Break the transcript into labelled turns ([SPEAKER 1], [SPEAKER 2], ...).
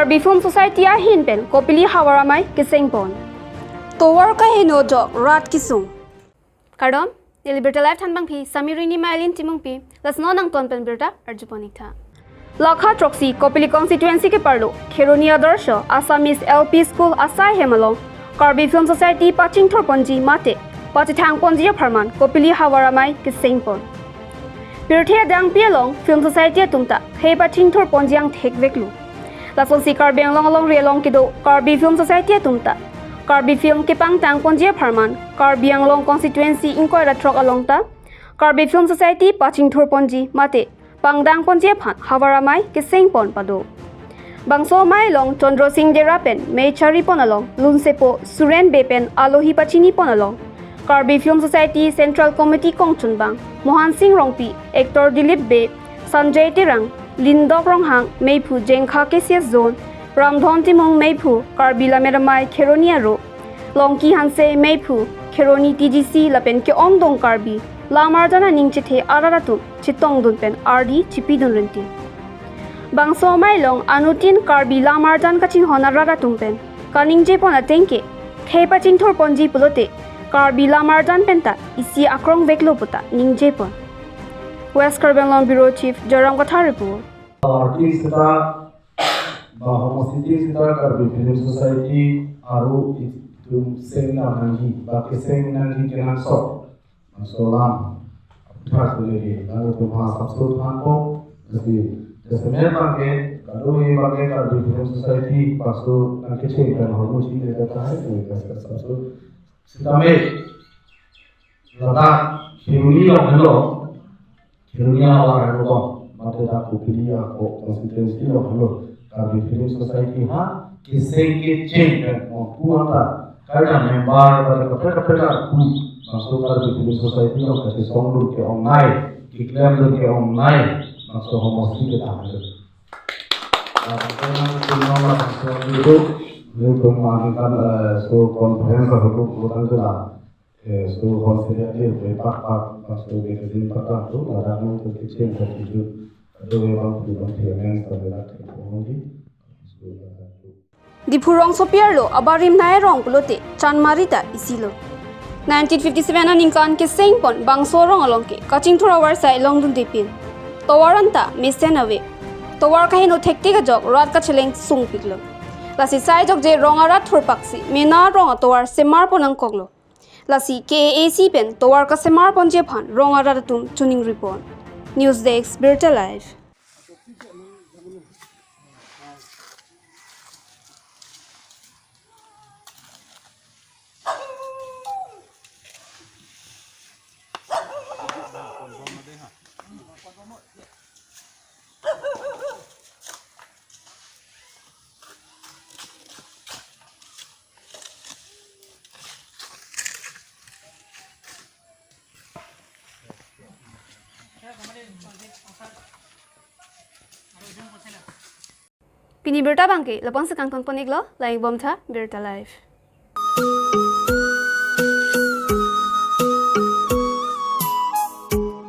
[SPEAKER 1] Karbi Film Society ahin pen Kopili Havar Amei keseng pon. Towar kahino jok rat kisung. Kardom, Liberty Life Tanbang Pi, Samirini Mailin Timung Pi, Las Non Ang Ton Pen Berta, Arjuponita. Lakha Throksi Kopili constituency kaparlo, Kheroni Adarsha Assamese LP School asaihem along, Karbi Film Society pachingthur ponji mate, pachethang ponji apharman, Kopili Havar Amei keseng pon. Pirthia dang pi along Film Society tungta, he pachingthur ponji ang thek veklu. Lason si Karbi along realong kido, Karbi Film Society tungta. Karbi Film kipang tang ponji apharman, Karbi along constituency inquire trok along ta, Karbi Film Society pachingthur ponji mate, pangdang ponji aphan Havar Amei keseng pon pado. Bangso mai long Chandro Singh derapen, Mei chari pon along, Lunsepo Suren bepen alohi pachini pon along. Karbi Film Society Central Committee Kongchun bang, Mohan Singh Rongpi, Actor Dilip Be, Sanjay Tirang, Lindok Ronghang, Meipu Jengkha KCS Zone, Ramdhon Timong Meipu, Karbi Lameramai Kheroni Aro, Longki Hanse Meipu, Kheroni TGC Lapen ke Omdong Karbi, Lamarjana Ningchithe Araratu, Chitong Dunpen, RD Chipidun Renti. Bangso mai long Anutin Karbi Lamarjan Kachin Honarara Tumpen, Kaningje Pon Atenke, Kepa Chinthur Ponji pulote, Karbi Lamarjan Penta, Isi Akrong Veklo Puta, Ningje Pon. West Karbi Bureau Chief Joram Katha report.
[SPEAKER 2] Karbi Film Society aru itu seng nangi, baki seng nangi kenan sok, solam, terus beli, lalu tu bahas absurd hanko, jadi sebenarnya kalau ini bagi Karbi Film Society pasu nanti cek dan hormus ini kita tahu itu kita pasu sedame, lada Kheroni Havar Amei mata tak Kopili aku constituency lo Karbi Film Society ha keseng ke change dan puan ta karena member pada kepala masuk Karbi Film Society lo kasih song ke online iklan ke online masuk homosi kita ada karena semua masuk itu mengajukan so conference atau bukan tu lah so konsiderasi bepak masuk ke dalam perkara tu ada yang terkecil terkejut ada yang bukan tiang terdekat ponji.
[SPEAKER 1] Diphu rongsopi arlo abarimnei rong pulote chandmari ta isilo. 1957 aningkan keseng pon bangso rong alongke pachingthur awar sai long dun depin. Towaranta misen awe. Towar kahino thekte ka jok rat ka cheleng sung piklo. Lasi sai jok je rong arat thur paksi mena rong towar semar ponang koglo. Lasi KAC pen towar ka semar pon je phan rong arat tum tuning report. News Desk Liberty Life. Pini berta bangke, lepang sekang ton poniglo, laing bom tha, Berta Life.